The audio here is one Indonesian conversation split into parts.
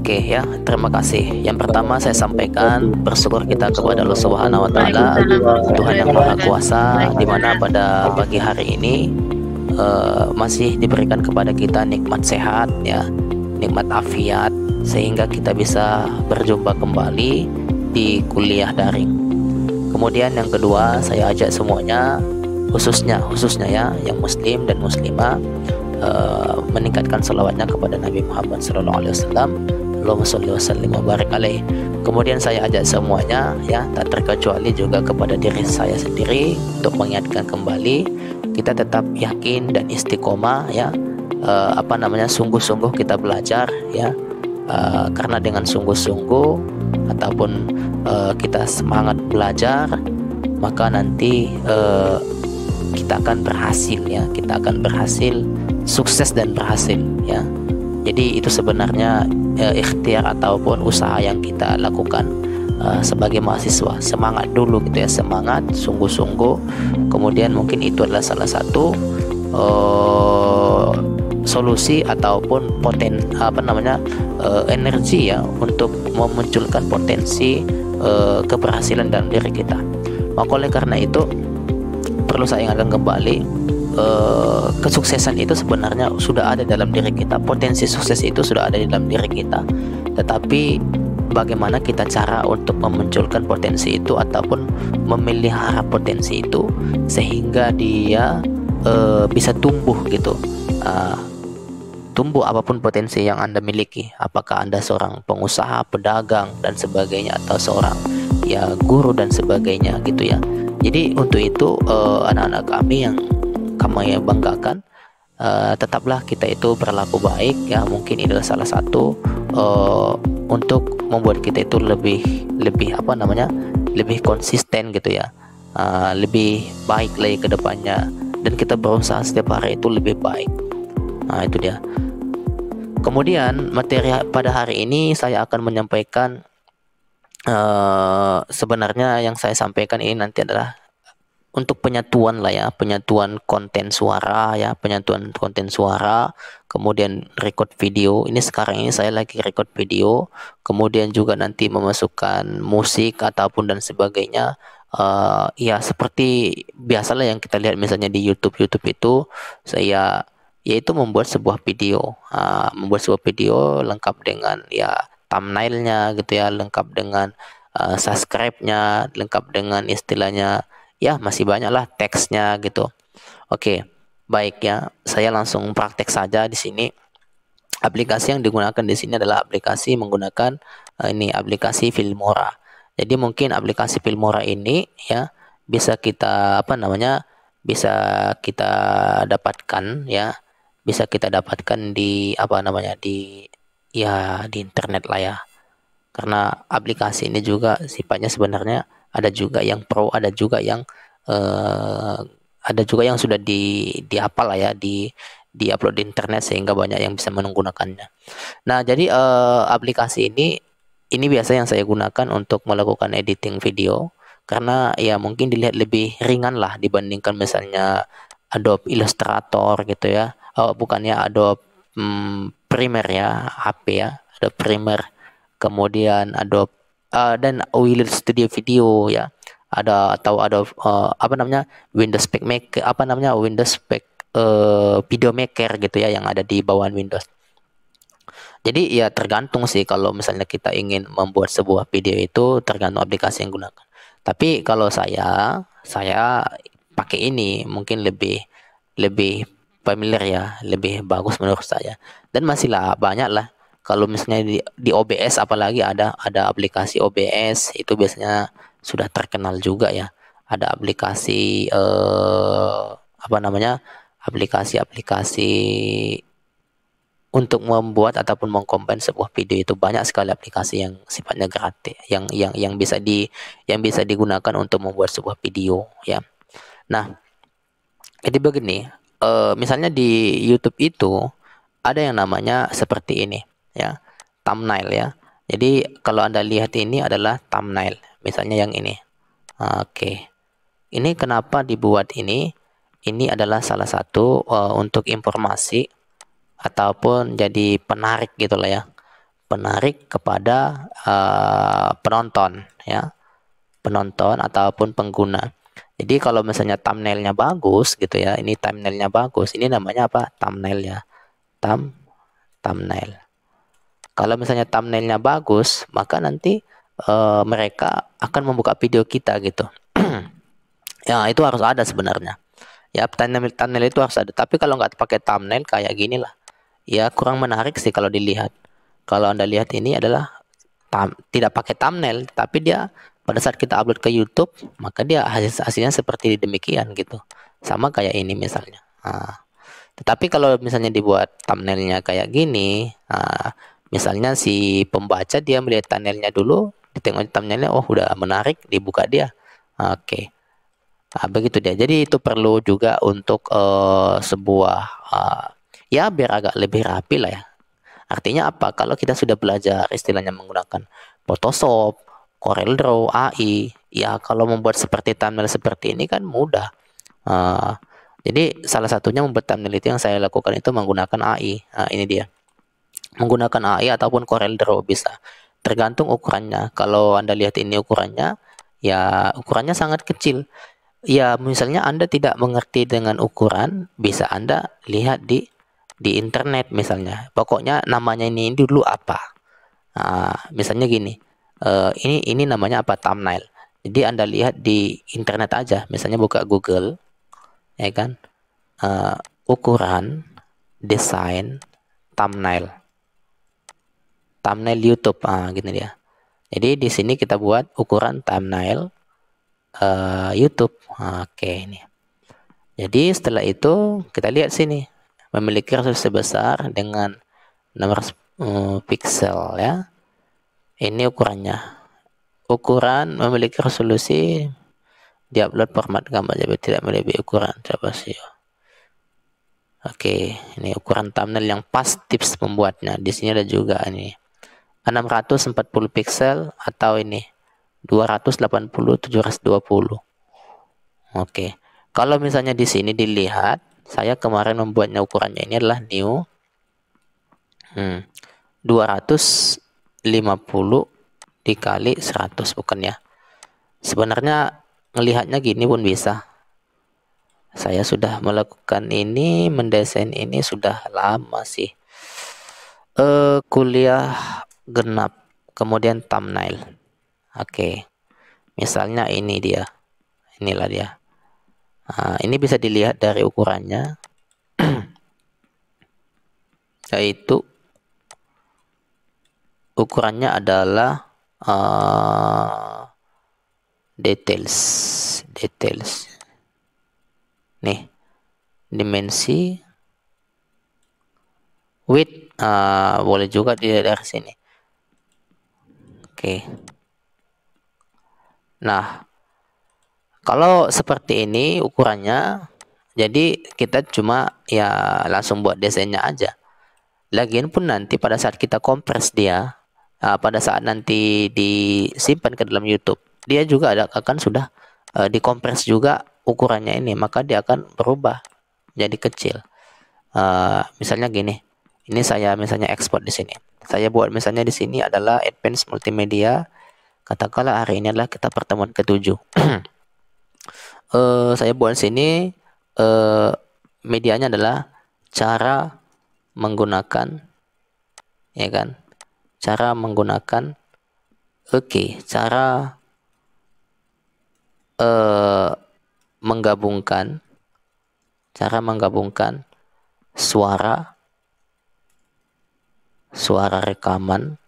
Oke ya, terima kasih. Yang pertama saya sampaikan bersyukur kita kepada Allah Subhanahu wa taala, Tuhan yang Maha Kuasa, di mana pada pagi hari ini masih diberikan kepada kita nikmat sehat ya, nikmat afiat, sehingga kita bisa berjumpa kembali di kuliah daring. Kemudian yang kedua, saya ajak semuanya, khususnya ya yang muslim dan muslimah, meningkatkan salawatnya kepada Nabi Muhammad SAW. Allahumma sholli wa sallim wa barik alaih. Kemudian saya ajak semuanya ya, tak terkecuali juga kepada diri saya sendiri, untuk mengingatkan kembali kita tetap yakin dan istiqomah ya, sungguh-sungguh kita belajar ya, karena dengan sungguh-sungguh ataupun kita semangat belajar, maka nanti kita akan berhasil ya, kita akan berhasil, sukses dan berhasil ya. Jadi itu sebenarnya ikhtiar ataupun usaha yang kita lakukan sebagai mahasiswa. Semangat dulu gitu ya, semangat sungguh-sungguh. Kemudian mungkin itu adalah salah satu solusi ataupun energi ya, untuk memunculkan potensi keberhasilan dalam diri kita. Maka oleh karena itu perlu saya ingatkan kembali, kesuksesan itu sebenarnya sudah ada dalam diri kita, potensi sukses itu sudah ada di dalam diri kita, tetapi bagaimana kita cara untuk memunculkan potensi itu ataupun memelihara potensi itu sehingga dia bisa tumbuh gitu. Tumbuh apapun potensi yang Anda miliki, apakah Anda seorang pengusaha, pedagang dan sebagainya, atau seorang ya guru dan sebagainya gitu ya. Jadi untuk itu anak-anak kami yang kami banggakan, tetaplah kita itu berlaku baik ya. Mungkin ini adalah salah satu untuk membuat kita itu lebih konsisten gitu ya, lebih baik lagi ke depannya, dan kita berusaha setiap hari itu lebih baik. Nah itu dia. Kemudian materi pada hari ini saya akan menyampaikan, sebenarnya yang saya sampaikan ini nanti adalah untuk penyatuan lah ya, penyatuan konten suara ya, penyatuan konten suara, kemudian record video. Ini sekarang ini saya lagi record video, kemudian juga nanti memasukkan musik ataupun dan sebagainya. Ya seperti biasalah yang kita lihat misalnya di YouTube itu, saya yaitu membuat sebuah video, lengkap dengan ya thumbnailnya gitu ya, lengkap dengan subscribe-nya, lengkap dengan istilahnya ya, masih banyaklah teksnya gitu. Oke, baik ya. Saya langsung praktek saja di sini. Aplikasi yang digunakan di sini adalah aplikasi menggunakan aplikasi Filmora. Jadi mungkin aplikasi Filmora ini ya bisa kita bisa kita dapatkan ya, bisa kita dapatkan di di internet lah ya. Karena aplikasi ini juga sifatnya sebenarnya ada juga yang pro, ada juga yang sudah dihafal lah ya, di upload di internet sehingga banyak yang bisa menggunakannya. Nah jadi aplikasi ini biasa yang saya gunakan untuk melakukan editing video, karena ya mungkin dilihat lebih ringan lah dibandingkan misalnya Adobe Illustrator gitu ya, bukannya Adobe Premiere ya, HP ya, Adobe Premiere, kemudian Adobe dan Windows Studio Video ya, ada Windows Spec Maker, Windows Spec Video Maker gitu ya, yang ada di bawah Windows. Jadi ya tergantung sih, kalau misalnya kita ingin membuat sebuah video itu tergantung aplikasi yang gunakan. Tapi kalau saya pakai ini mungkin lebih familiar ya, lebih bagus menurut saya, dan masih lah banyak lah. Kalau misalnya di OBS, apalagi ada aplikasi OBS itu biasanya sudah terkenal juga ya. Ada aplikasi aplikasi untuk membuat ataupun mengcombine sebuah video, itu banyak sekali aplikasi yang sifatnya gratis yang bisa digunakan untuk membuat sebuah video ya. Nah, jadi begini, misalnya di YouTube itu ada yang namanya seperti ini ya, thumbnail ya. Jadi kalau Anda lihat ini adalah thumbnail, misalnya yang ini. Oke. Ini kenapa dibuat ini? Ini adalah salah satu untuk informasi ataupun jadi penarik gitu lah ya. penarik kepada penonton, ya, penonton ataupun pengguna. Jadi kalau misalnya thumbnailnya bagus gitu ya, ini thumbnailnya bagus, ini namanya apa? Thumbnail ya, thumbnail. Kalau misalnya thumbnailnya bagus, maka nanti mereka akan membuka video kita gitu. Ya, itu harus ada sebenarnya. Ya, thumbnail itu harus ada. Tapi kalau nggak pakai thumbnail kayak gini lah, ya kurang menarik sih kalau dilihat. Kalau Anda lihat ini adalah tidak pakai thumbnail, tapi dia pada saat kita upload ke YouTube, maka dia hasilnya seperti demikian gitu. Sama kayak ini misalnya. Tetapi kalau misalnya dibuat thumbnailnya kayak gini, misalnya si pembaca dia melihat thumbnailnya dulu, ditengok thumbnailnya, oh udah menarik, dibuka dia. Oke. Begitu dia. Jadi itu perlu juga untuk sebuah ya biar agak lebih rapi lah ya. Artinya apa? Kalau kita sudah belajar istilahnya menggunakan Photoshop, Corel Draw, AI, ya kalau membuat seperti thumbnail seperti ini kan mudah. Jadi salah satunya membuat thumbnail itu yang saya lakukan itu menggunakan AI. Ini dia. Menggunakan AI ataupun Corel Draw bisa. Tergantung ukurannya. Kalau Anda lihat ini ukurannya, ya ukurannya sangat kecil. Ya, misalnya Anda tidak mengerti dengan ukuran, bisa Anda lihat di internet misalnya. Pokoknya namanya ini dulu apa. Misalnya gini, ini namanya apa? Thumbnail. Jadi Anda lihat di internet aja, misalnya buka Google, ya kan? Ukuran, desain, thumbnail. Thumbnail YouTube, gini dia. Jadi di sini kita buat ukuran thumbnail YouTube. Oke, ini. Jadi setelah itu kita lihat sini memiliki resolusi besar dengan 600 pixel ya. Ini ukurannya. Ukuran memiliki resolusi diupload format gambar jadi tidak melebihi ukuran sih. Oke, ini ukuran thumbnail yang pas, tips membuatnya. Di sini ada juga ini 640 pixel atau ini 280 720. Oke. Kalau misalnya di sini dilihat, saya kemarin membuatnya ukurannya ini adalah new 250 dikali 100 bukan ya. Sebenarnya melihatnya gini pun bisa. Saya sudah melakukan ini, mendesain ini sudah lama sih. Kuliah genap, kemudian thumbnail. Oke. Misalnya ini dia. Inilah dia. Ini bisa dilihat dari ukurannya. Yaitu ukurannya adalah details. Nih, dimensi width boleh juga dilihat dari sini. Oke. Nah, kalau seperti ini ukurannya, jadi kita cuma ya langsung buat desainnya aja. Lagian pun nanti pada saat kita kompres dia, pada saat nanti disimpan ke dalam YouTube, dia juga akan sudah dikompres juga ukurannya ini, maka dia akan berubah jadi kecil. Misalnya gini, ini saya misalnya ekspor di sini. Saya buat misalnya di sini adalah Advanced Multimedia. Katakanlah hari ini adalah kita pertemuan ke-7. Saya buat di sini medianya adalah cara menggunakan, ya kan? Cara menggunakan, cara menggabungkan, suara rekaman,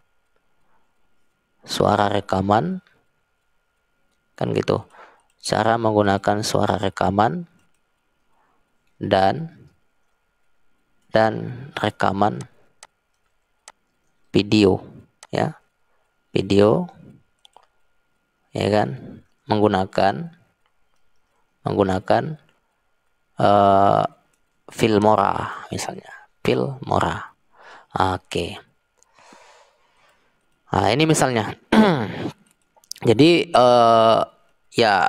kan gitu. Cara menggunakan suara rekaman dan rekaman video, ya. Video, ya kan? Menggunakan Filmora misalnya. Filmora. Oke. Nah, ini misalnya. Jadi ya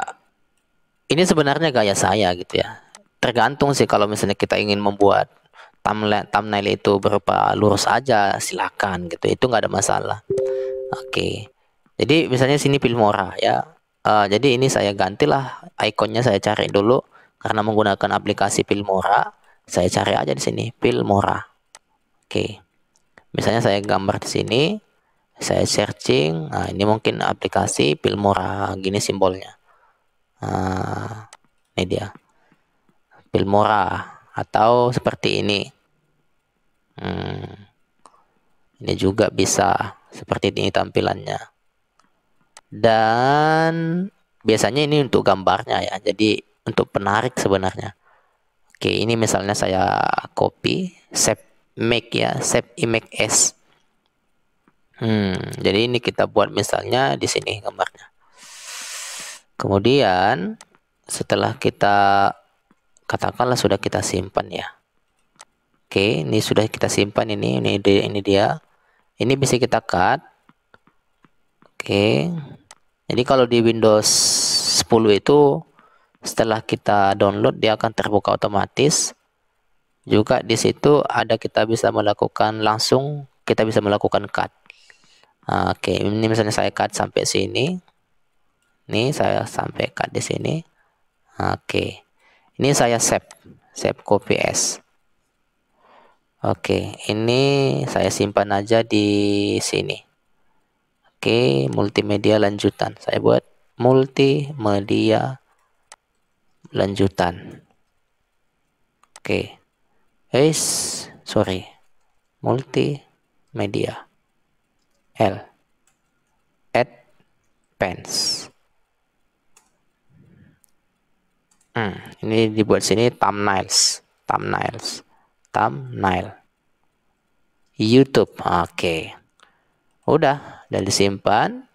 ini sebenarnya gaya saya gitu ya. Tergantung sih kalau misalnya kita ingin membuat thumbnail itu berupa lurus aja, silakan gitu, itu nggak ada masalah. Oke, jadi misalnya sini Filmora ya. Jadi ini saya gantilah ikonnya, saya cari dulu karena menggunakan aplikasi Filmora. Saya cari aja di sini Filmora. Oke, misalnya saya gambar di sini, saya searching. Nah, ini mungkin aplikasi Filmora, gini simbolnya. Ini dia Filmora, atau seperti ini. Ini juga bisa seperti ini tampilannya. Dan biasanya ini untuk gambarnya ya, jadi untuk penarik sebenarnya. Oke, ini misalnya saya copy, save make ya, save image as. Jadi ini kita buat misalnya di sini gambarnya. Kemudian setelah kita katakanlah sudah kita simpan ya. Oke, ini sudah kita simpan, ini dia. Ini bisa kita cut. Oke. Jadi kalau di Windows 10 itu setelah kita download dia akan terbuka otomatis. Juga di situ ada kita bisa melakukan cut. Oke, ini misalnya saya cut sampai sini. Ini saya sampai cut di sini. Oke. Ini saya save copy as. Oke, ini saya simpan aja di sini. Oke, multimedia lanjutan. Saya buat multimedia lanjutan. Oke. Multimedia advance. Ini dibuat sini thumbnail YouTube. Oke. Udah disimpan.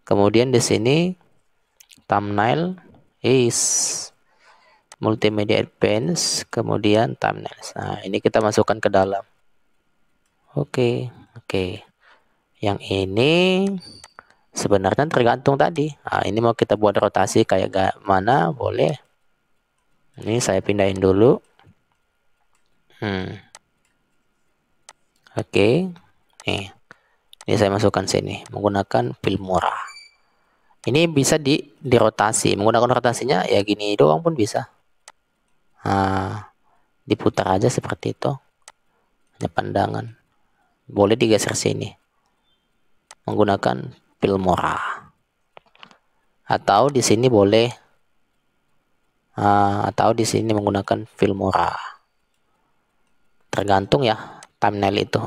Kemudian di sini thumbnail is multimedia advance, kemudian thumbnail. Nah, ini kita masukkan ke dalam. Oke. Yang ini sebenarnya tergantung tadi. Nah, ini mau kita buat rotasi kayak mana boleh. Ini saya pindahin dulu. Oke. Nih. Ini saya masukkan sini menggunakan Filmora. Ini bisa dirotasi. Menggunakan rotasinya ya gini doang pun bisa. Diputar aja seperti itu. Hanya pandangan. Boleh digeser sini. Menggunakan Filmora. Atau di sini boleh. Atau di sini menggunakan Filmora. Tergantung ya thumbnail itu.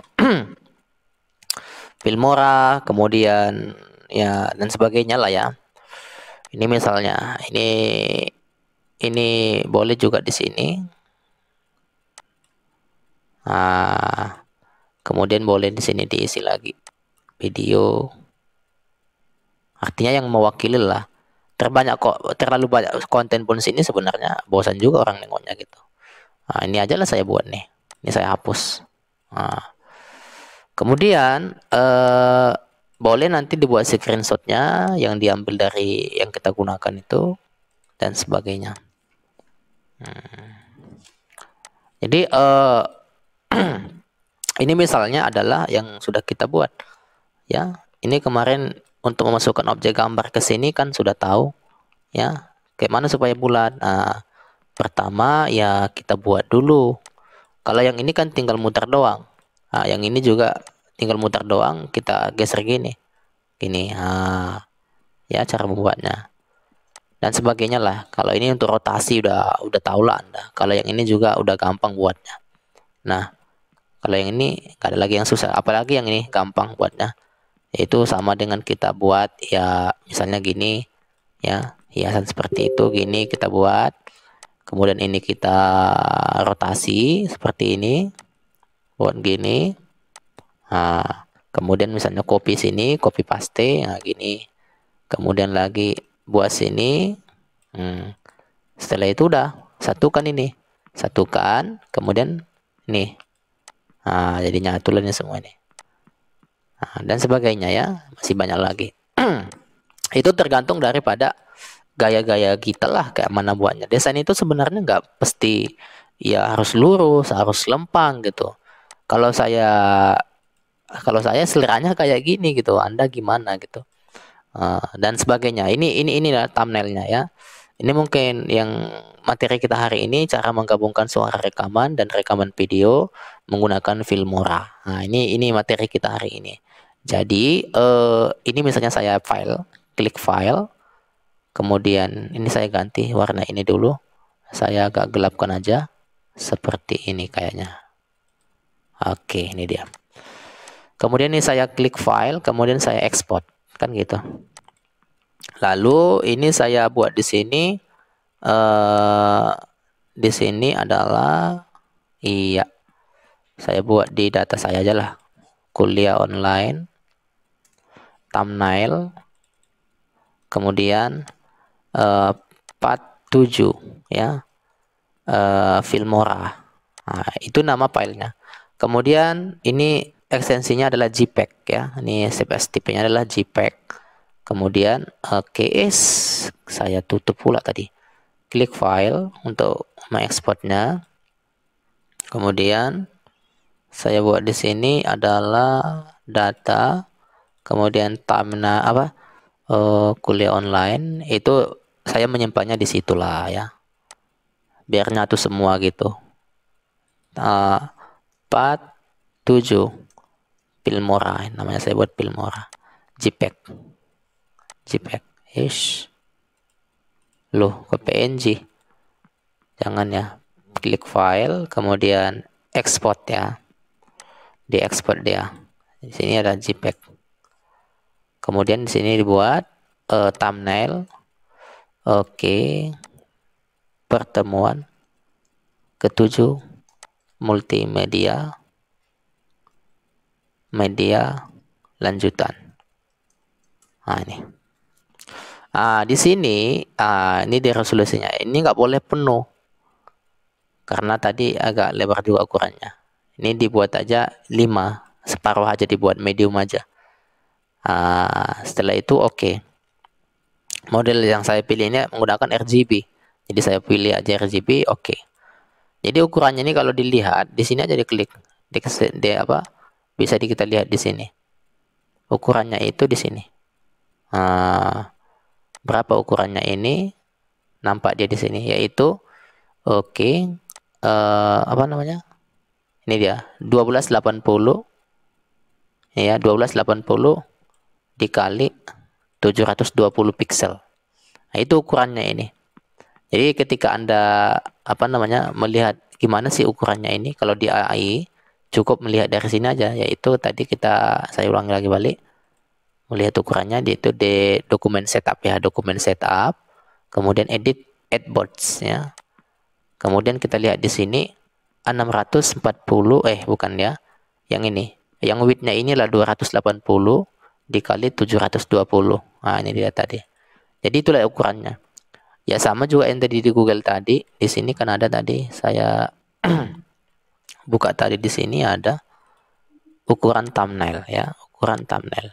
Filmora, kemudian ya dan sebagainya lah ya. Ini misalnya ini boleh juga di sini. Kemudian boleh di sini diisi lagi video. Artinya yang mewakili lah. Terlalu banyak konten pun sini sebenarnya bosan juga orang nengoknya gitu. Ini aja lah saya buat nih. Ini saya hapus. Kemudian boleh nanti dibuat screenshotnya yang diambil dari yang kita gunakan itu dan sebagainya. Jadi ini misalnya adalah yang sudah kita buat ya. Ini kemarin untuk memasukkan objek gambar ke sini kan sudah tahu ya kayak mana supaya bulat. Pertama ya kita buat dulu. Kalau yang ini kan tinggal muter doang. Yang ini juga tinggal muter doang, kita geser gini. Ya cara membuatnya. Dan sebagainya lah. Kalau ini untuk rotasi udah tahu lah Anda. Kalau yang ini juga udah gampang buatnya. Nah, kalau yang ini nggak ada lagi yang susah. Apalagi yang ini gampang buatnya. Itu sama dengan kita buat ya misalnya gini ya, hiasan seperti itu gini kita buat. Kemudian ini kita rotasi seperti ini. Buat gini. Kemudian misalnya copy sini, copy paste, gini. Kemudian lagi buat sini. Setelah itu udah satukan ini, kemudian ini. Jadi nyatu lah semua ini. Dan sebagainya ya, masih banyak lagi. Itu tergantung daripada gaya-gaya kita lah, kayak mana buatnya. Desain itu sebenarnya nggak pasti ya harus lurus, harus lempang gitu. Kalau saya seleranya kayak gini gitu, Anda gimana gitu. Dan sebagainya. Inilah thumbnailnya ya. Ini mungkin yang materi kita hari ini, cara menggabungkan suara rekaman dan rekaman video menggunakan Filmora. Nah, ini materi kita hari ini. Jadi ini misalnya saya klik file, kemudian ini saya ganti warna ini dulu. Saya agak gelapkan aja seperti ini kayaknya. Oke, ini dia. Kemudian ini saya klik file, kemudian saya export, kan gitu. Lalu ini saya buat di sini. Di sini adalah saya buat di data saya aja lah. Kuliah online, thumbnail, kemudian part 7 ya, Filmora. Nah, itu nama filenya. Kemudian ini ekstensinya adalah JPEG ya. Ini CSS-nya adalah JPEG. Kemudian saya tutup pula tadi. Klik file untuk mengekspornya. Kemudian saya buat di sini adalah data, kemudian thumbnail kuliah online, itu saya menyimpannya di situlah ya, biar nyatu semua gitu. Part 7 Filmora, namanya saya buat Filmora, JPEG loh, kok PNG, jangan ya. Klik file, kemudian export ya, diekspor dia. Di sini ada JPEG. Kemudian di sini dibuat thumbnail. Oke. Pertemuan ketujuh, multimedia, media lanjutan. Nah, ini. Di sini ini di resolusinya. Ini nggak boleh penuh karena tadi agak lebar juga ukurannya. Ini dibuat aja 5, separuh aja dibuat, medium aja. Setelah itu oke. Model yang saya pilih ini menggunakan RGB. Jadi saya pilih aja RGB, oke. Jadi ukurannya ini kalau dilihat di sini aja diklik, bisa kita lihat di sini. Ukurannya itu di sini. Berapa ukurannya ini? Nampak dia di sini, yaitu apa namanya? Ini dia 1280 ya, 1280 dikali 720 pixel. Nah, itu ukurannya ini. Jadi ketika Anda melihat gimana sih ukurannya ini, kalau di AI cukup melihat dari sini aja, yaitu tadi saya ulangi lagi balik. Melihat ukurannya itu di dokumen setup ya, dokumen setup, kemudian edit boards ya. Kemudian kita lihat di sini 640 bukan ya. Yang ini, yang width-nya inilah 280 dikali 720. Nah, ini dia tadi. Jadi itulah ukurannya. Ya sama juga yang tadi di Google tadi. Di sini kan ada tadi saya buka tadi, di sini ada ukuran thumbnail ya, ukuran thumbnail.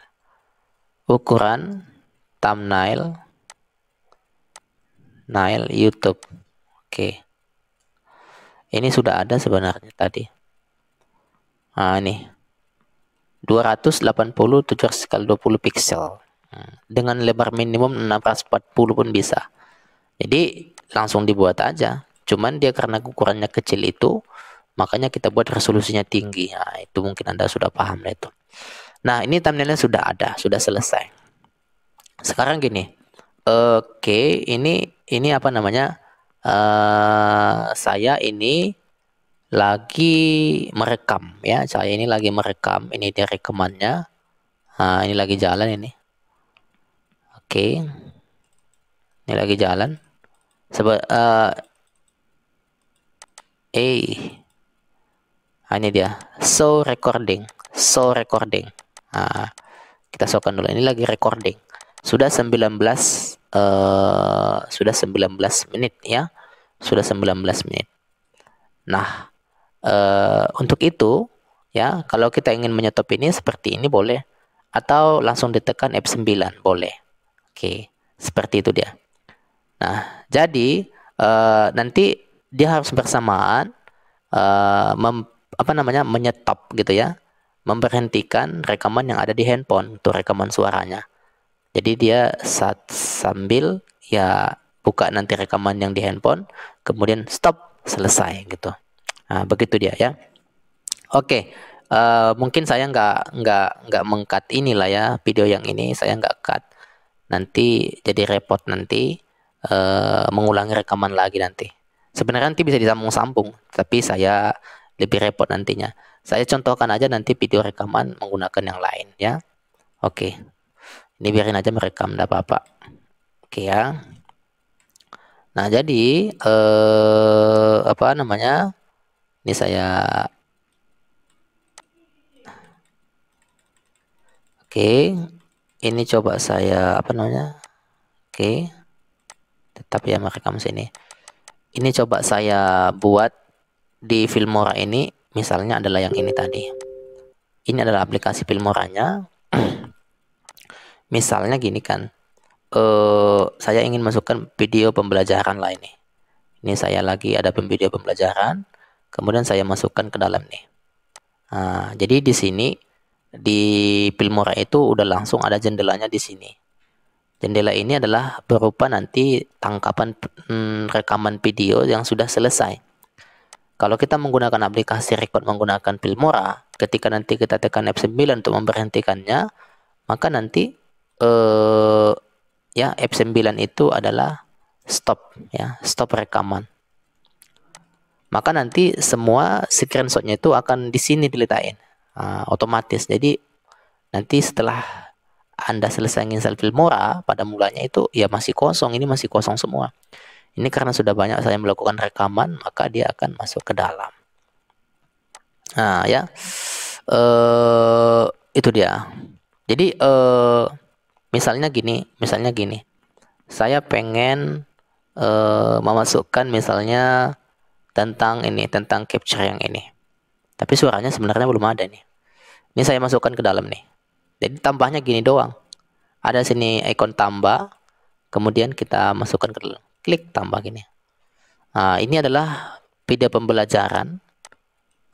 Ukuran thumbnail YouTube. Oke. Ini sudah ada sebenarnya tadi. Nah, ini 280 720 pixel. Dengan lebar minimum 640 pun bisa. Jadi langsung dibuat aja. Cuman dia karena ukurannya kecil itu, makanya kita buat resolusinya tinggi. Nah, itu mungkin Anda sudah paham lah itu. Nah, ini thumbnailnya sudah ada, sudah selesai. Sekarang gini. Oke, ini apa namanya? Saya ini lagi merekam ya. Saya ini lagi merekam. Ini dia rekamannya. Nah, ini lagi jalan ini. Oke. Ini lagi jalan. Ini dia. Show recording. Kita showkan dulu. Ini lagi recording. Sudah 19 menit ya. Sudah 19 menit. Nah, untuk itu ya, kalau kita ingin menyetop ini seperti ini boleh, atau langsung ditekan F9 boleh. Oke, seperti itu dia. Nah, jadi nanti dia harus bersamaan menyetop gitu ya, memberhentikan rekaman yang ada di handphone untuk rekaman suaranya. Jadi dia sambil ya buka nanti rekaman yang di handphone, kemudian stop, selesai gitu. Nah, begitu dia ya. Oke, mungkin saya nggak mengkat inilah ya, video yang ini saya nggak cut. Nanti jadi repot nanti mengulangi rekaman lagi nanti. Sebenarnya nanti bisa disambung-sambung, tapi saya lebih repot nantinya. Saya contohkan aja nanti video rekaman menggunakan yang lain ya. Oke. Ini biarin aja merekam, enggak apa-apa. Oke ya. Nah, jadi apa namanya? Ini saya Oke. Ini coba saya apa namanya? Oke. Tetap ya merekam sini. Ini coba saya buat di Filmora ini, misalnya adalah yang ini tadi. Ini adalah aplikasi Filmoranya. Misalnya gini kan. Saya ingin masukkan video pembelajaran lain nih. Ini saya lagi ada video pembelajaran, kemudian saya masukkan ke dalam nih. Nah, jadi di sini di Filmora itu udah langsung ada jendelanya di sini. Jendela ini adalah berupa nanti tangkapan rekaman video yang sudah selesai. Kalau kita menggunakan aplikasi record menggunakan Filmora, ketika nanti kita tekan F9 untuk memberhentikannya, maka nanti ya F9 itu adalah stop ya, stop rekaman. Maka nanti semua screenshotnya itu akan di sini diletakkan otomatis. Jadi nanti setelah Anda selesai install Filmora, pada mulanya itu ya masih kosong, ini masih kosong semua. Ini karena sudah banyak saya melakukan rekaman, maka dia akan masuk ke dalam. Nah ya, itu dia. Jadi misalnya gini, saya pengen memasukkan misalnya tentang capture yang ini, tapi suaranya sebenarnya belum ada nih. Ini saya masukkan ke dalam nih. Jadi tambahnya gini doang. Ada sini ikon tambah, kemudian kita masukkan ke dalam, klik tambah gini. Nah, ini adalah video pembelajaran,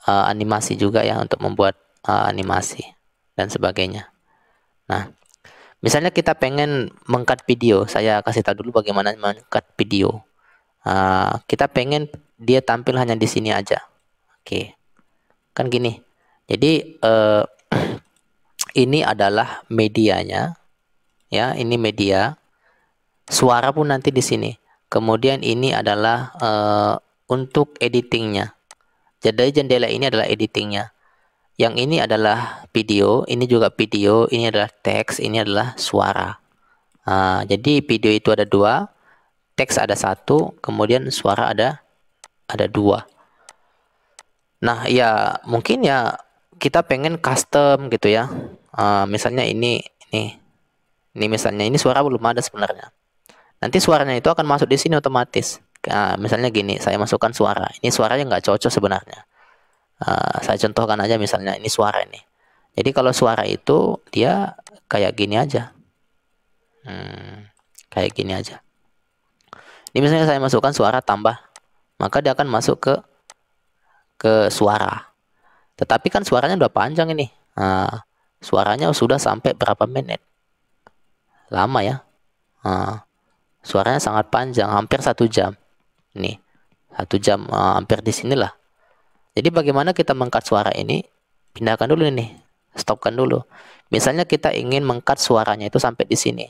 animasi juga ya untuk membuat animasi dan sebagainya. Nah, misalnya kita pengen mengkat video, saya kasih tahu dulu bagaimana mengkat video. Kita pengen dia tampil hanya di sini aja. Oke, kan gini. Jadi ini adalah medianya, ya. Ini media. Suara pun nanti di sini. Kemudian ini adalah untuk editingnya. Jadi jendela ini adalah editingnya. Yang ini adalah video, ini juga video, ini adalah teks, ini adalah suara. Jadi video itu ada 2, teks ada 1, kemudian suara ada 2. Nah, ya mungkin ya kita pengen custom gitu ya. Misalnya ini misalnya ini suara belum ada sebenarnya. Nanti suaranya itu akan masuk di sini otomatis. Misalnya gini, saya masukkan suara. Ini suaranya nggak cocok sebenarnya. Saya contohkan aja misalnya ini suara ini. Jadi kalau suara itu dia kayak gini aja. Kayak gini aja. Ini misalnya saya masukkan suara tambah, maka dia akan masuk ke suara. Tetapi kan suaranya udah panjang ini. Suaranya sudah sampai berapa menit? Lama ya. Suaranya sangat panjang, hampir 1 jam. Nih, 1 jam hampir di sinilah. Jadi bagaimana kita mengkat suara ini? Pindahkan dulu ini, stopkan dulu. Misalnya kita ingin mengkat suaranya itu sampai di sini.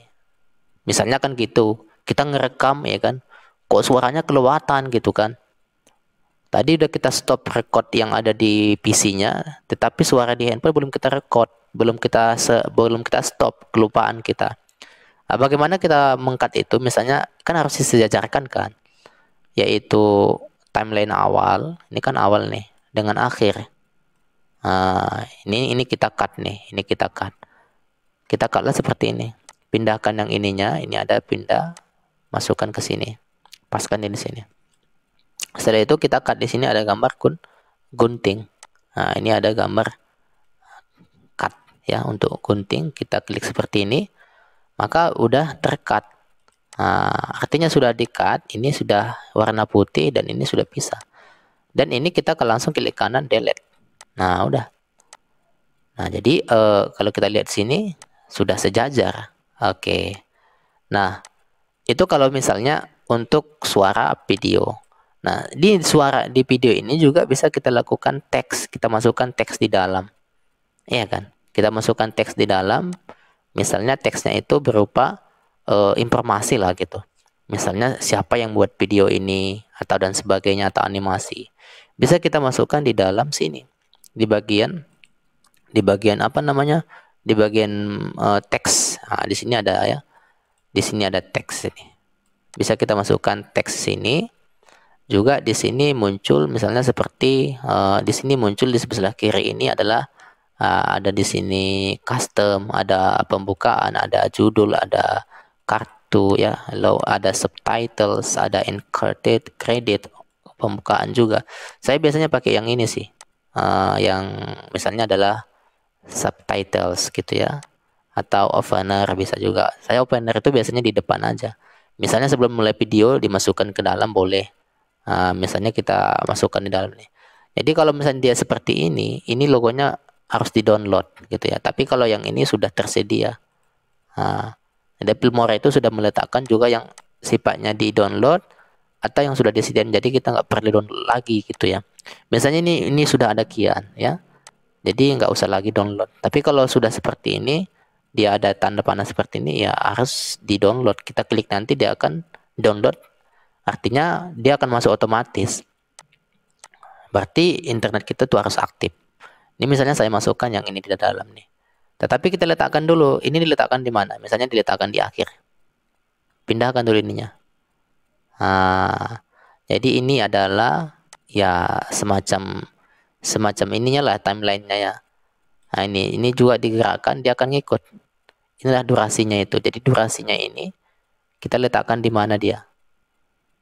Misalnya kan gitu, kita ngerekam ya kan, kok suaranya kelewatan gitu kan. Tadi udah kita stop record yang ada di PC-nya, tetapi suara di handphone belum kita record, belum kita stop, kelupaan kita. Bagaimana kita mengkat itu? Misalnya kan harus disejajarkan kan, yaitu timeline awal, ini kan awal nih, dengan akhir. Ini kita cut nih, ini kita cut. Kita cutlah seperti ini. Pindahkan yang ininya, ini ada pindah, masukkan ke sini, paskan di sini. Setelah itu kita cut di sini ada gambar gunting. Ini ada gambar cut ya untuk gunting. Kita klik seperti ini, maka udah tercut. Artinya sudah di-cut, ini sudah warna putih dan ini sudah pisah. Dan ini kita langsung klik kanan delete. Nah, udah. Nah, jadi kalau kita lihat sini sudah sejajar. Oke. Nah, itu kalau misalnya untuk suara video. Nah, di suara di video ini juga bisa kita lakukan teks, kita masukkan teks di dalam. Iya kan? Kita masukkan teks di dalam, misalnya teksnya itu berupa informasi lah gitu. Misalnya siapa yang buat video ini atau dan sebagainya atau animasi. Bisa kita masukkan di dalam sini. Di bagian apa namanya? Di bagian teks. Nah, di sini ada ya. Di sini ada teks ini. Bisa kita masukkan teks sini. Juga di sini muncul misalnya seperti di sini muncul di sebelah kiri ini adalah ada di sini custom, ada pembukaan, ada judul, ada kartu ya, lalu ada subtitles, ada end credit, pembukaan juga. Saya biasanya pakai yang ini sih, yang misalnya adalah subtitles gitu ya, atau opener bisa juga. Saya opener itu biasanya di depan aja. Misalnya sebelum mulai video dimasukkan ke dalam boleh. Misalnya kita masukkan di dalam nih. Jadi kalau misalnya dia seperti ini logonya harus di-download gitu ya. Tapi kalau yang ini sudah tersedia. Ada Filmora itu sudah meletakkan juga yang sifatnya di-download atau yang sudah disediakan. Jadi kita nggak perlu download lagi gitu ya. Misalnya ini sudah ada kian ya. Jadi nggak usah lagi download. Tapi kalau sudah seperti ini, dia ada tanda panah seperti ini ya harus di-download. Kita klik nanti dia akan download. Artinya dia akan masuk otomatis. Berarti internet kita tuh harus aktif. Ini misalnya saya masukkan yang ini di dalam nih. Tetapi kita letakkan dulu, ini diletakkan di mana? Misalnya diletakkan di akhir. Pindahkan dulu ininya. Jadi ini adalah ya semacam ininya lah timelinenya ya. Nah ini juga digerakkan, dia akan ngikut. Inilah durasinya itu. Jadi durasinya ini kita letakkan di mana dia.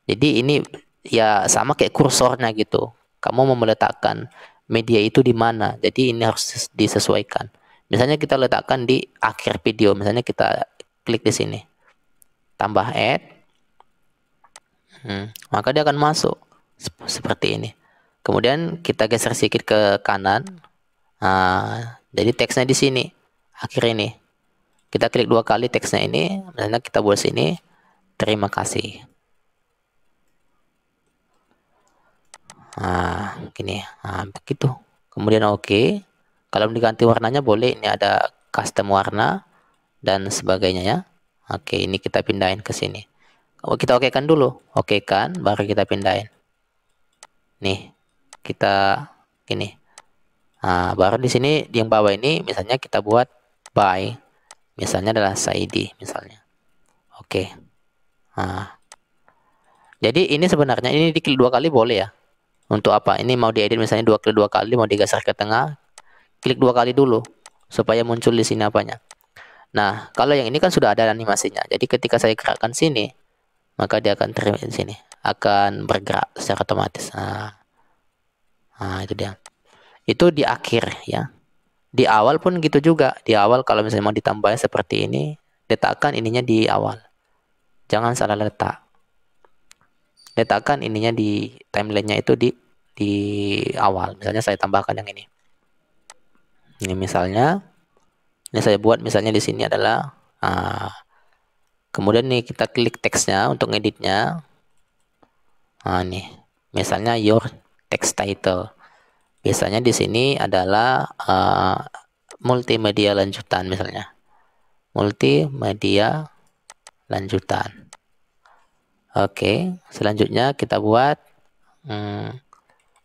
Jadi ini ya sama kayak kursornya gitu. Kamu mau meletakkan media itu di mana. Jadi ini harus disesuaikan. Misalnya kita letakkan di akhir video. Misalnya kita klik di sini. Tambah add. Maka dia akan masuk seperti ini. Kemudian kita geser sedikit ke kanan. Jadi teksnya di sini. Akhir ini. Kita klik 2 kali teksnya ini. Misalnya kita buat sini. Terima kasih. Gini. Begitu. Kemudian oke. Kalau diganti warnanya boleh. Ini ada custom warna dan sebagainya ya. Oke, ini kita pindahin ke sini. Kita okekan dulu. Okekan, baru kita pindahin. Nih, kita gini. Baru di sini yang bawah ini misalnya kita buat by. Misalnya adalah Saidi misalnya. Oke. Jadi ini sebenarnya ini diklik 2 kali boleh ya. Untuk apa? Ini mau diedit misalnya 2 kali, mau digeser ke tengah, klik 2 kali dulu supaya muncul di sini apanya. Nah, kalau yang ini kan sudah ada animasinya. Jadi ketika saya gerakkan sini, maka dia akan terima di sini, akan bergerak secara otomatis. Itu dia. Itu di akhir ya. Di awal pun gitu juga. Di awal kalau misalnya mau ditambah seperti ini, letakkan ininya di awal. Jangan salah letak. Letakkan ininya di timelinenya itu di awal. Misalnya saya tambahkan yang ini. Ini misalnya, ini saya buat misalnya di sini adalah, kemudian nih kita klik teksnya untuk ngeditnya. Nih, misalnya your text title. Biasanya di sini adalah multimedia lanjutan misalnya. Multimedia lanjutan. Oke, selanjutnya kita buat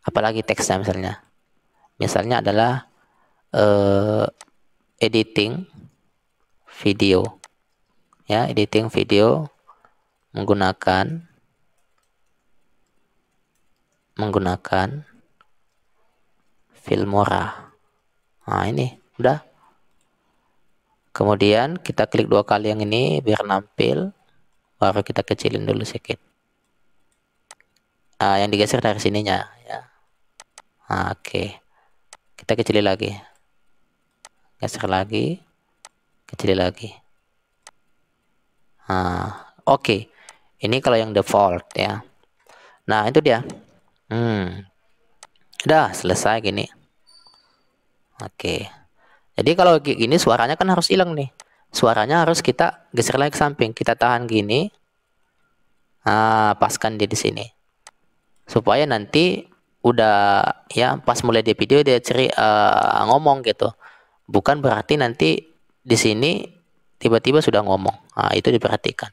apalagi teksnya misalnya. Misalnya adalah editing video. Ya, editing video menggunakan Filmora. Ini udah. Kemudian kita klik 2 kali yang ini biar nampil. Baru kita kecilin dulu sedikit. Yang digeser dari sininya ya. Oke. Kita kecilin lagi. Geser lagi. Kecilin lagi. Oke, ini kalau yang default ya. Nah itu dia. Udah selesai gini. Oke. Jadi kalau kayak gini suaranya kan harus hilang nih. Suaranya harus kita geser lagi ke samping. Kita tahan gini. Paskan dia di sini. Supaya nanti udah ya pas mulai di video dia ngomong gitu. Bukan berarti nanti di sini tiba-tiba sudah ngomong. Nah, itu diperhatikan.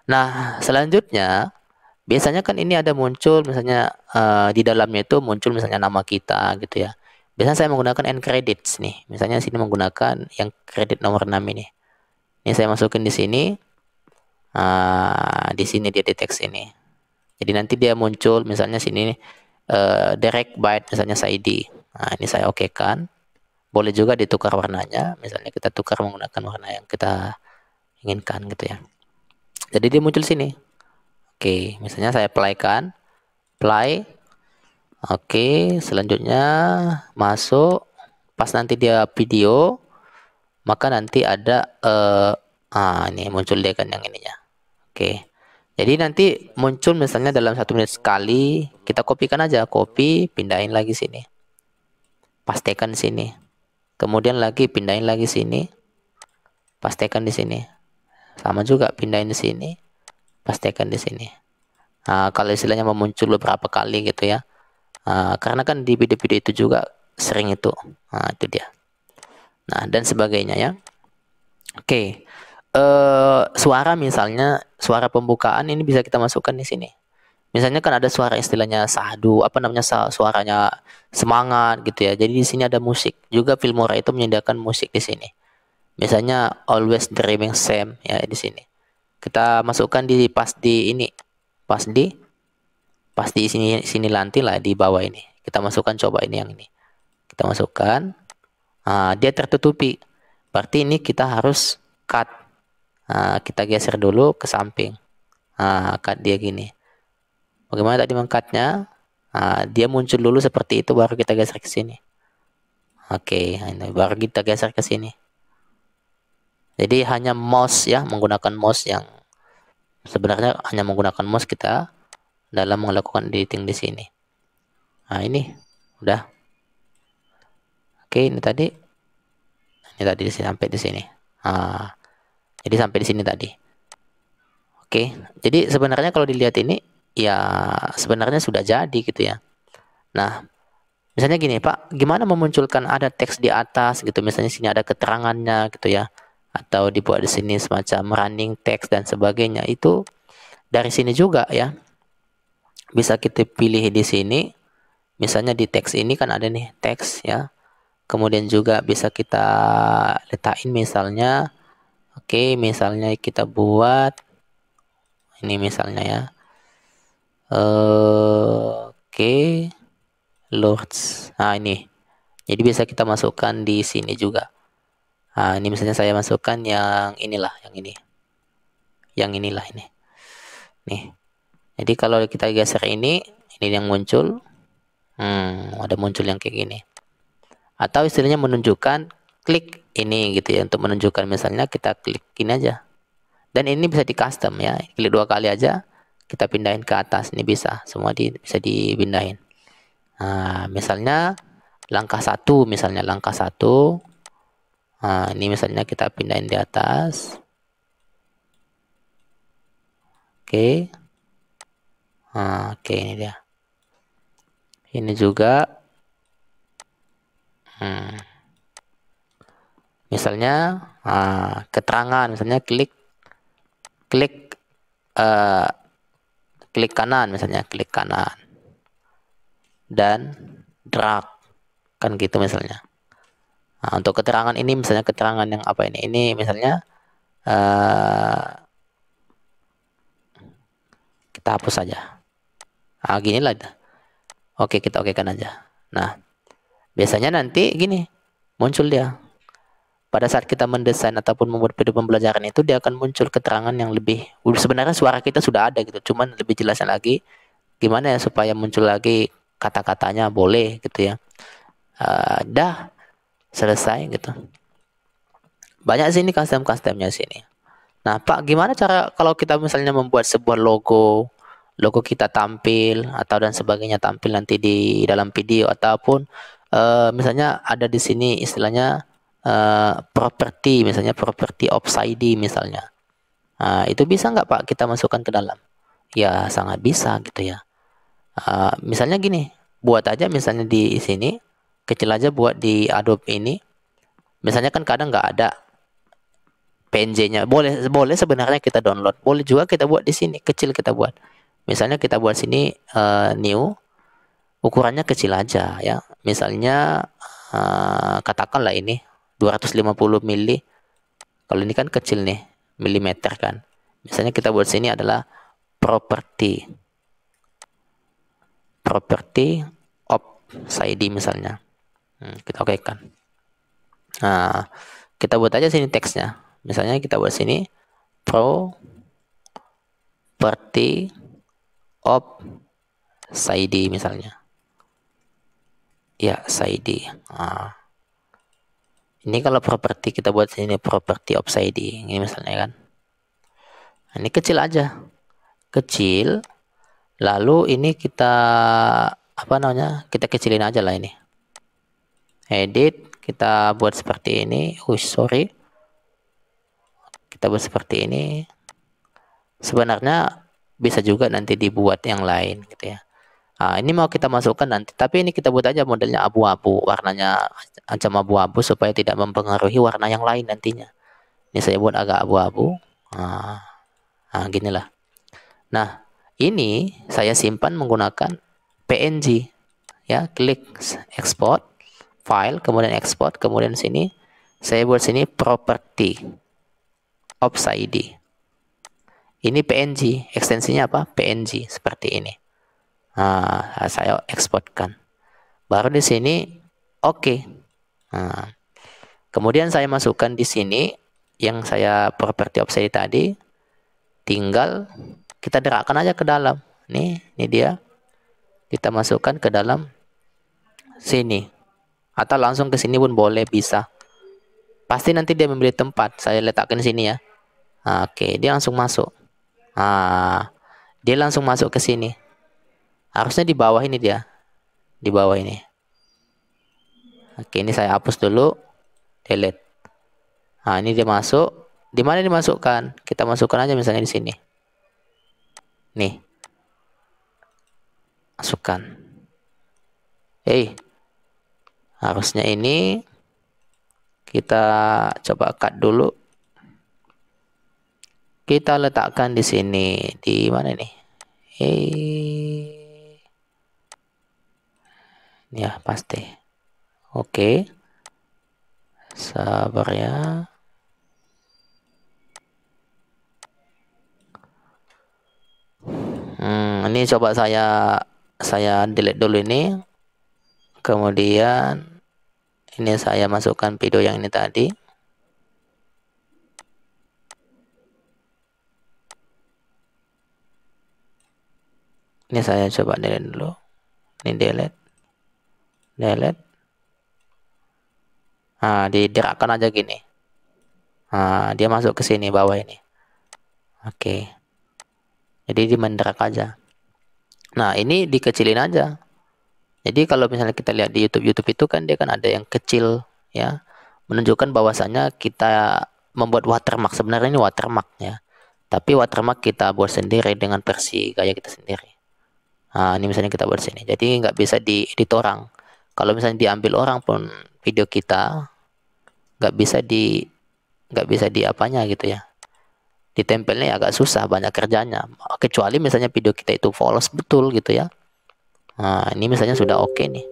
Nah, selanjutnya biasanya kan ini ada muncul misalnya di dalamnya itu muncul misalnya nama kita gitu ya. Biasanya saya menggunakan end credits nih. Misalnya sini menggunakan yang kredit nomor 6 ini. Ini saya masukin di sini. Di sini dia di teks ini. Jadi nanti dia muncul misalnya sini direct byte misalnya ID. Nah, ini saya oke kan. Boleh juga ditukar warnanya. Misalnya kita tukar menggunakan warna yang kita inginkan gitu ya. Jadi dia muncul sini. Oke, misalnya saya play kan. Play. Oke, selanjutnya masuk. Pas nanti dia video, maka nanti ada ini muncul dia kan yang ininya. Oke. Jadi nanti muncul misalnya dalam 1 menit sekali, kita kopikan aja, copy, pindahin lagi sini. Pastekan sini. Kemudian lagi pindahin lagi sini. Pastekan di sini. Sama juga pindahin di sini. Pastekan di sini. Kalau istilahnya memuncul beberapa kali gitu ya. Karena kan di video-video itu juga sering itu. Itu dia. Nah, dan sebagainya ya. Oke. Suara misalnya, suara pembukaan ini bisa kita masukkan di sini. Misalnya kan ada suara istilahnya sahdu, apa namanya suaranya semangat gitu ya. Jadi di sini ada musik. Juga Filmora itu menyediakan musik di sini. Misalnya Always Dreaming Same ya di sini. Kita masukkan di pas di sini nanti lah di bawah ini. Kita masukkan coba ini yang ini. Kita masukkan. Dia tertutupi. Berarti ini kita harus cut. Kita geser dulu ke samping. Cut dia gini. Bagaimana tadi mengcutnya? Dia muncul dulu seperti itu baru kita geser ke sini. Oke, ini baru kita geser ke sini. Jadi hanya mouse ya, menggunakan mouse yang sebenarnya hanya menggunakan mouse kita dalam melakukan editing di sini. Ini udah. Oke, ini tadi sampai di sini. Jadi sampai di sini tadi. Oke, jadi sebenarnya kalau dilihat ini ya sebenarnya sudah jadi gitu ya. Nah, misalnya gini Pak, gimana memunculkan ada teks di atas gitu, misalnya sini ada keterangannya gitu ya, atau dibuat di sini semacam running text dan sebagainya, itu dari sini juga ya. Bisa kita pilih di sini, misalnya di teks ini kan ada nih teks ya. Kemudian juga bisa kita letakin misalnya, oke, misalnya kita buat ini misalnya ya. Oke. Lords. Ini. Jadi bisa kita masukkan di sini juga. Ini misalnya saya masukkan yang inilah, yang ini. Yang inilah ini. Nih. Jadi kalau kita geser ini yang muncul. Ada muncul yang kayak gini. Atau istilahnya menunjukkan klik ini gitu ya, untuk menunjukkan misalnya kita klik ini aja. Dan ini bisa di custom ya. Klik 2 kali aja. Kita pindahin ke atas. Ini bisa. Semua bisa dipindahin. Misalnya langkah 1, misalnya langkah 1. Ini misalnya kita pindahin di atas. Oke. Oke, ini dia. Ini juga. Misalnya keterangan, misalnya klik kanan, misalnya klik kanan dan drag kan gitu misalnya. Untuk keterangan ini misalnya keterangan yang apa ini misalnya kita hapus saja. Gini lah. Oke, kita okekan aja. Nah, biasanya nanti gini muncul dia. Pada saat kita mendesain ataupun membuat video pembelajaran itu, dia akan muncul keterangan yang lebih, sebenarnya suara kita sudah ada gitu, cuman lebih jelasnya lagi gimana ya supaya muncul lagi kata-katanya boleh gitu ya. Dah selesai gitu. Banyak sini custom-customnya sini. Nah, Pak, gimana cara kalau kita misalnya membuat sebuah logo, logo kita tampil atau dan sebagainya tampil nanti di dalam video ataupun misalnya ada di sini istilahnya properti, misalnya property of ID misalnya. Nah, itu bisa nggak Pak kita masukkan ke dalam? Ya, sangat bisa gitu ya. Misalnya gini, buat aja misalnya di sini, kecil aja buat di Adobe ini. Misalnya kan kadang nggak ada PNG-nya. Boleh boleh sebenarnya kita download. Boleh juga kita buat di sini, kecil kita buat. Misalnya kita buat sini new, ukurannya kecil aja ya. Misalnya katakanlah ini 250 mili. Kalau ini kan kecil nih, milimeter kan. Misalnya kita buat sini adalah property property of ID misalnya. Kita oke kan. Nah, kita buat aja sini teksnya. Misalnya kita buat sini property of ID misalnya. Ya, ID. Nah, ini kalau properti kita buat sini property of ID. Ini misalnya kan. Nah, ini kecil aja. Kecil. Lalu ini kita apa namanya? Kita kecilin aja lah ini. Edit, kita buat seperti ini. Sorry. Kita buat seperti ini. Sebenarnya bisa juga nanti dibuat yang lain gitu ya. Nah, ini mau kita masukkan nanti, tapi ini kita buat aja modelnya abu-abu, warnanya macam abu-abu supaya tidak mempengaruhi warna yang lain nantinya. Ini saya buat agak abu-abu. Gini lah. Nah, ini saya simpan menggunakan PNG. Ya, klik export file, kemudian export, kemudian sini saya buat sini property of ID. Ini PNG, ekstensinya apa? PNG seperti ini. Saya eksporkan. Baru di sini oke. Kemudian saya masukkan di sini yang saya property of ID tadi. Tinggal kita gerakkan aja ke dalam. Ini dia. Kita masukkan ke dalam sini. Atau langsung ke sini pun boleh, bisa. Pasti nanti dia memberi tempat. Saya letakkan sini ya. Oke, dia langsung masuk. Dia langsung masuk ke sini. Harusnya di bawah ini dia. Di bawah ini. Oke, ini saya hapus dulu. Delete. Ini dia masuk. Di mana dimasukkan? Kita masukkan aja misalnya di sini. Nih. Masukkan. Harusnya ini kita coba cut dulu. Kita letakkan di sini. Di mana nih? Ya, pasti. Oke. Sabar ya. Ini coba saya delete dulu ini. Kemudian ini saya masukkan video yang ini tadi. Ini saya coba delete dulu. Ini delete. Digerakkan aja gini. Dia masuk ke sini bawah ini. Oke. Jadi dimenderak aja. Nah, ini dikecilin aja. Jadi kalau misalnya kita lihat di YouTube itu kan dia kan ada yang kecil ya, menunjukkan bahwasannya kita membuat watermark. Sebenarnya ini watermark ya. Tapi watermark kita buat sendiri dengan versi gaya kita sendiri. Ini misalnya kita buat sini. Jadi nggak bisa diedit orang. Kalau misalnya diambil orang pun video kita nggak bisa di apanya gitu ya. Ditempelnya agak susah, banyak kerjanya. Kecuali misalnya video kita itu polos betul gitu ya. Ini misalnya sudah oke nih.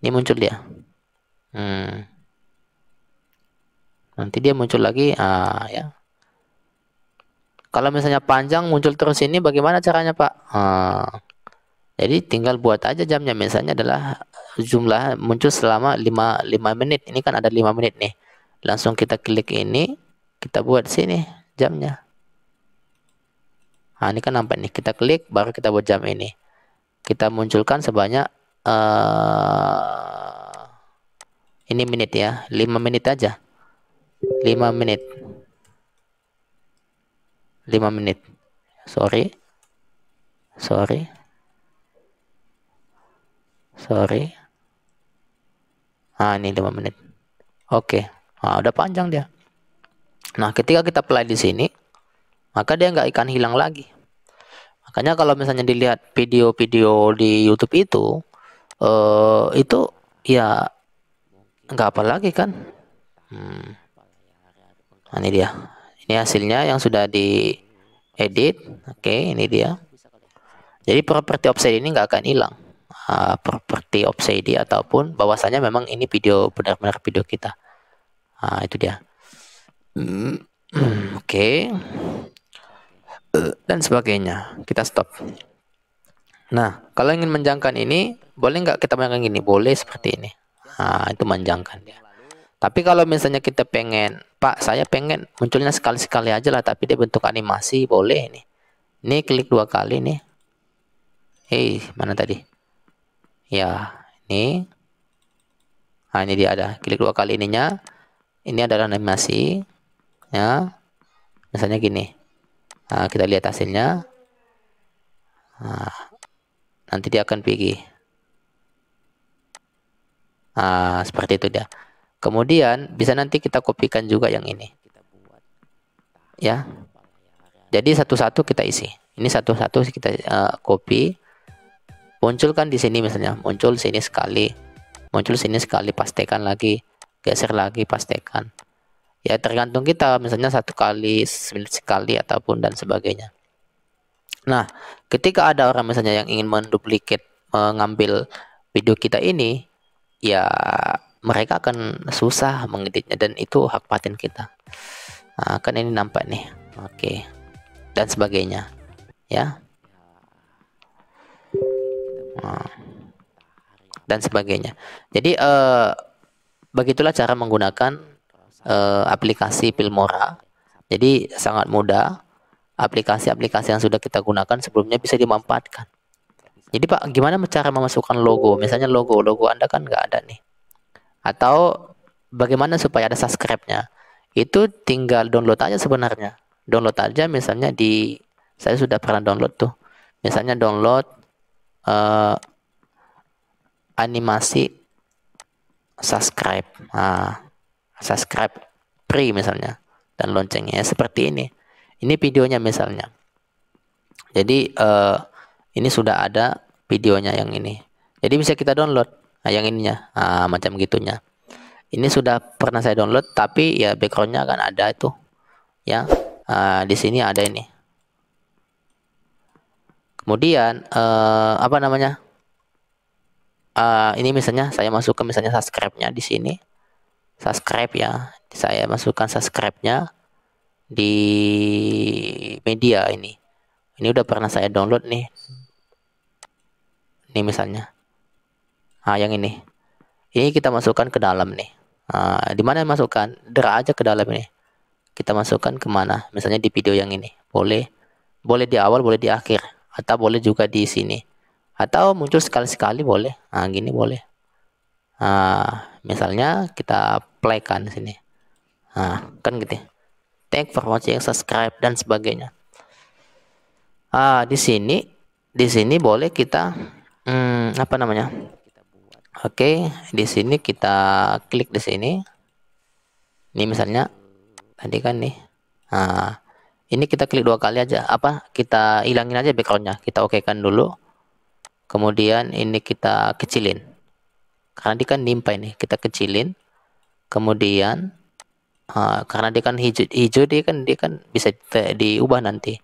Ini muncul dia. Nanti dia muncul lagi. Ya. Kalau misalnya panjang muncul terus ini, bagaimana caranya Pak? Jadi tinggal buat aja jamnya. Misalnya adalah jumlah muncul selama 5 menit. Ini kan ada 5 menit nih. Langsung kita klik ini, kita buat sini jamnya. Ini kan nampak nih. Kita klik, baru kita buat jam ini. Kita munculkan sebanyak ini menit ya, 5 menit aja. 5 menit. 5 menit. Sorry. Ini 5 menit. Oke. Udah panjang dia. Nah, ketika kita play di sini, maka dia nggak akan hilang lagi. Makanya kalau misalnya dilihat video-video di YouTube itu ya nggak apa lagi kan. Nah, ini dia. Ini hasilnya yang sudah diedit. Oke, ini dia. Jadi properti offset ini nggak akan hilang. Properti offset ataupun bahwasanya memang ini video benar-benar video kita. Itu dia. Oke. Dan sebagainya. Kita stop. Nah, kalau ingin menjangkan ini, boleh nggak kita menjangkan gini? Boleh seperti ini. Itu menjangkan dia. Tapi kalau misalnya kita pengen, Pak, saya pengen munculnya sekali-sekali aja lah, tapi dia bentuk animasi, boleh ini. Ini klik 2 kali nih. Mana tadi? Ya, ini. Ini dia ada. Klik 2 kali ininya. Ini adalah animasi. Ya. Misalnya gini. Kita lihat hasilnya. Nanti dia akan pergi. Seperti itu dia. Kemudian bisa nanti kita kopikan juga yang ini. Ya. Jadi satu-satu kita isi. Ini satu-satu kita copy. Munculkan di sini misalnya. Muncul sini sekali. Muncul sini sekali. Pastikan lagi. Geser lagi. Pastikan. Ya tergantung kita. Misalnya 1 kali, menit sekali ataupun dan sebagainya. Nah, ketika ada orang misalnya yang ingin menduplikat, mengambil video kita ini, ya mereka akan susah mengeditnya dan itu hak paten kita. Kan ini nampak nih. Oke. Dan sebagainya. Ya. Dan sebagainya. Jadi begitulah cara menggunakan aplikasi Filmora. Jadi sangat mudah. Aplikasi-aplikasi yang sudah kita gunakan sebelumnya bisa dimanfaatkan. Jadi Pak, gimana cara memasukkan logo? Misalnya logo Anda kan nggak ada nih. Atau bagaimana supaya ada subscribe-nya? Itu tinggal download aja sebenarnya. Download aja misalnya saya sudah pernah download tuh. Misalnya download animasi subscribe. Subscribe free misalnya. Dan loncengnya seperti ini. Ini videonya misalnya. Jadi ini sudah ada videonya yang ini. Jadi bisa kita download yang ininya. Macam gitunya. Ini sudah pernah saya download, tapi ya backgroundnya kan ada itu. Ya, di sini ada ini. Kemudian apa namanya? Ini misalnya saya masukkan misalnya subscribe-nya di sini. Subscribe ya. Saya masukkan subscribe-nya di media ini. Ini udah pernah saya download nih. Ini misalnya. Yang ini. Ini kita masukkan ke dalam nih. Di mana masukkan? Drag aja ke dalam ini. Kita masukkan kemana? Misalnya di video yang ini. Boleh di awal, boleh di akhir. Atau boleh juga di sini. Atau muncul sekali-sekali boleh. Gini boleh. Misalnya kita play kan di sini. Kan gitu. Thank for watching, subscribe dan sebagainya. Di sini boleh kita apa namanya? Oke, di sini kita klik di sini. Ini misalnya tadi kan nih. Ini kita klik 2 kali aja. Kita hilangin aja backgroundnya. Kita okekan dulu. Kemudian ini kita kecilin. Karena dia kan nimpa ini. Kita kecilin. Kemudian karena dia kan hijau dia kan bisa diubah nanti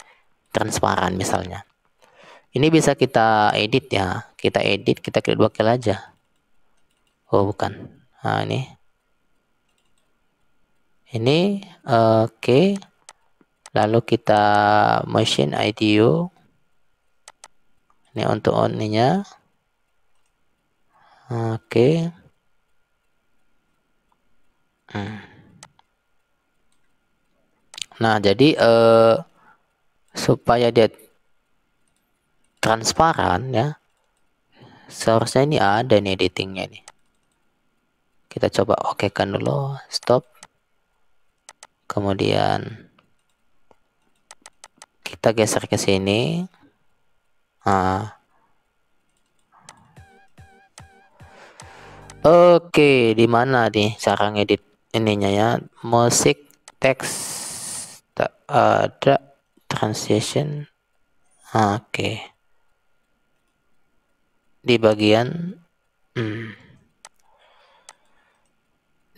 transparan misalnya. Ini bisa kita edit ya. Kita edit, kita klik 2 kali aja. Bukan. Ini oke. Lalu kita motion IDO. Ini untuk on-nya. Oke. Nah, jadi supaya dia transparan ya. Seharusnya ini ada nih editingnya nih. Kita coba okekan dulu, stop. Kemudian Kita geser ke sini. Oke, di mana nih cara ngedit ininya ya? Musik, teks, tak ada, transition. Oke. Di bagian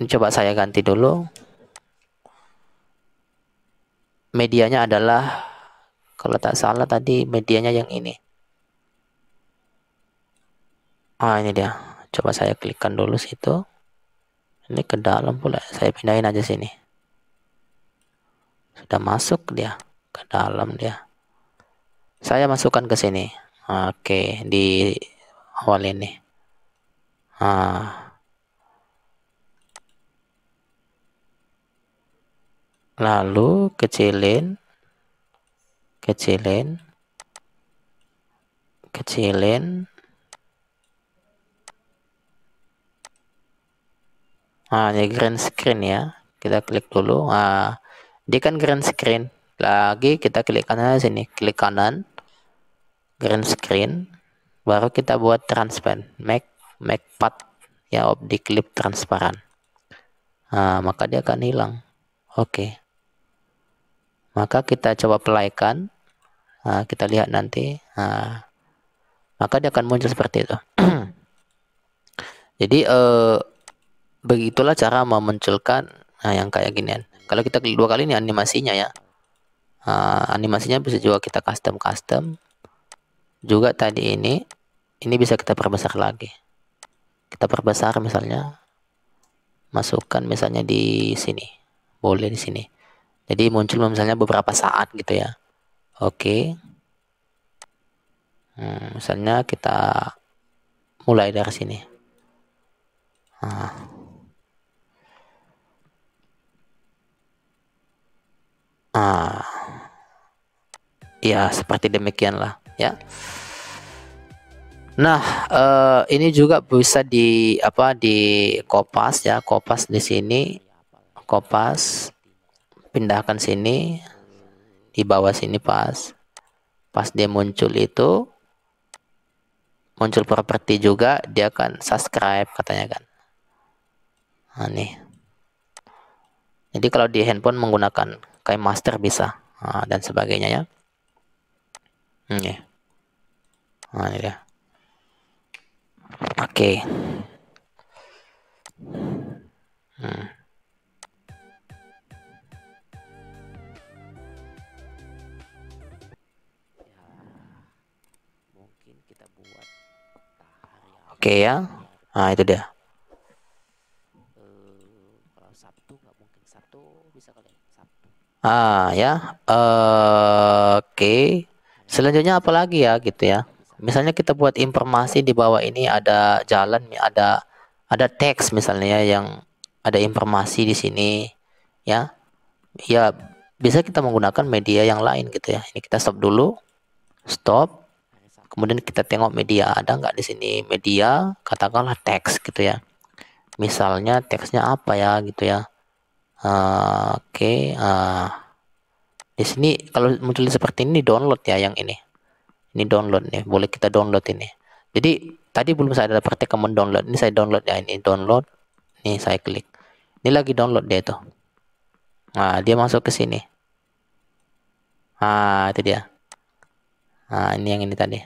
coba saya ganti dulu. Medianya adalah, kalau tak salah tadi medianya yang ini. Ini dia. Coba saya klikkan dulu situ. Ini ke dalam pula. Saya pindahin aja sini. Sudah masuk dia ke dalam dia. Saya masukkan ke sini. Oke, di awal ini. Lalu kecilin. Ini green screen ya. Kita klik dulu. Dia kan green screen. Lagi kita klik kanan sini. Klik kanan. Green screen. Baru kita buat transparent. Make path ya of the clip transparan. Maka dia akan hilang. Oke. Maka kita coba playkan. Kita lihat nanti. Maka dia akan muncul seperti itu. Jadi begitulah cara memunculkan yang kayak ginian. Kalau kita klik 2 kali ini animasinya ya. Animasinya bisa juga kita custom. Juga tadi ini bisa kita perbesar lagi. Kita perbesar misalnya, masukkan misalnya di sini. Boleh di sini. Jadi muncul misalnya beberapa saat gitu ya. Oke. Misalnya kita mulai dari sini. Ya seperti demikianlah ya. Nah, ini juga bisa di kopas ya, kopas di sini, kopas, pindahkan sini, di bawah sini pas dia muncul itu, muncul properti juga, dia akan subscribe katanya kan. Nih. Jadi kalau di handphone menggunakan KineMaster bisa, dan sebagainya ya. Ini dia. Oke. Mungkin kita buat oke ya. Itu dia. Kalau Sabtu nggak mungkin, Sabtu bisa kali Sabtu. Ya. Oke. Selanjutnya apa lagi ya gitu ya. Misalnya kita buat informasi di bawah ini, ada jalan, ada teks misalnya yang ada informasi di sini ya. Ya bisa kita menggunakan media yang lain gitu ya. Ini kita stop dulu. Stop. Kemudian kita tengok media ada nggak di sini, media katakanlah teks gitu ya. Misalnya teksnya apa ya gitu ya. Oke. Di sini kalau muncul seperti ini download ya yang ini. Ini download nih, boleh kita download ini. Jadi tadi belum saya ada praktek mendownload. Ini saya download ya, ini download. Nih saya klik. Ini lagi download dia itu. Dia masuk ke sini. Itu dia. Ini yang ini tadi.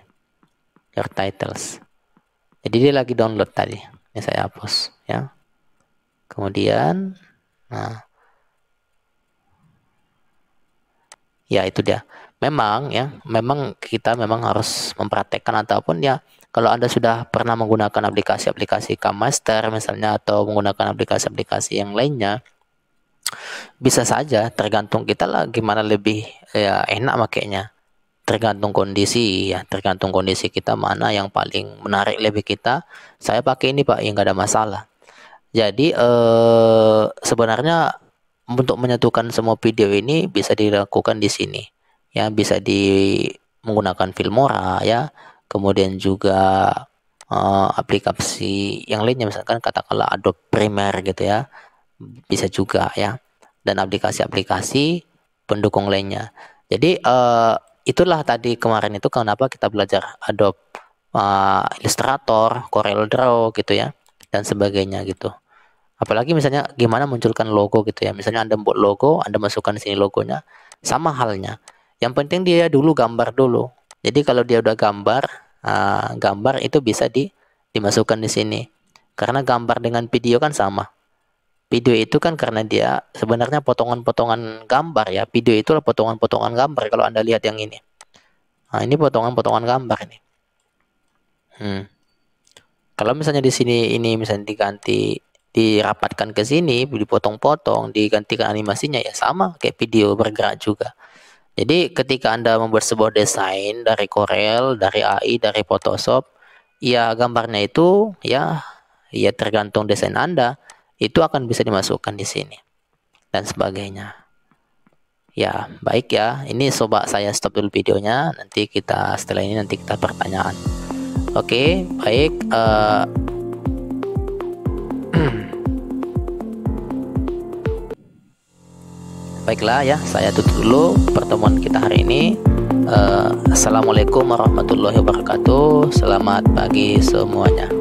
Your titles. Jadi dia lagi download tadi. Ini saya hapus ya. Kemudian ya itu dia. Memang kita harus mempraktekkan, ataupun ya kalau Anda sudah pernah menggunakan aplikasi-aplikasi KineMaster misalnya, atau menggunakan aplikasi-aplikasi yang lainnya, bisa saja, tergantung kita lah gimana lebih ya enak makainya. Tergantung kondisi ya, tergantung kondisi kita mana yang paling menarik lebih kita. Saya pakai ini Pak, yang nggak ada masalah. Jadi sebenarnya untuk menyatukan semua video ini bisa dilakukan di sini. Ya, bisa menggunakan Filmora ya. Kemudian juga aplikasi yang lainnya, misalkan katakanlah Adobe Premiere gitu ya. Bisa juga ya. Dan aplikasi-aplikasi pendukung lainnya. Jadi itulah tadi kemarin itu kenapa kita belajar Adobe Illustrator, Corel Draw gitu ya, dan sebagainya gitu. Apalagi misalnya gimana munculkan logo gitu ya. Misalnya Anda buat logo, Anda masukkan di sini logonya, sama halnya. Yang penting dia dulu gambar dulu. Jadi kalau dia udah gambar itu bisa dimasukkan di sini. Karena gambar dengan video kan sama. Video itu kan karena dia sebenarnya potongan-potongan gambar ya. Video itu adalah potongan-potongan gambar kalau Anda lihat yang ini. Nah, ini potongan-potongan gambar ini. Kalau misalnya di sini ini misalnya diganti, dirapatkan ke sini, dipotong-potong, digantikan animasinya ya sama kayak video bergerak juga. Jadi ketika Anda membuat sebuah desain dari Corel, dari AI, dari Photoshop, ya gambarnya itu ya tergantung desain Anda, itu akan bisa dimasukkan di sini dan sebagainya. Ya, baik ya. Ini sobat saya stop dulu videonya. Nanti kita setelah ini nanti kita pertanyaan. Oke, baik. Baiklah ya, saya tutup dulu pertemuan kita hari ini. Assalamualaikum warahmatullahi wabarakatuh. Selamat pagi semuanya.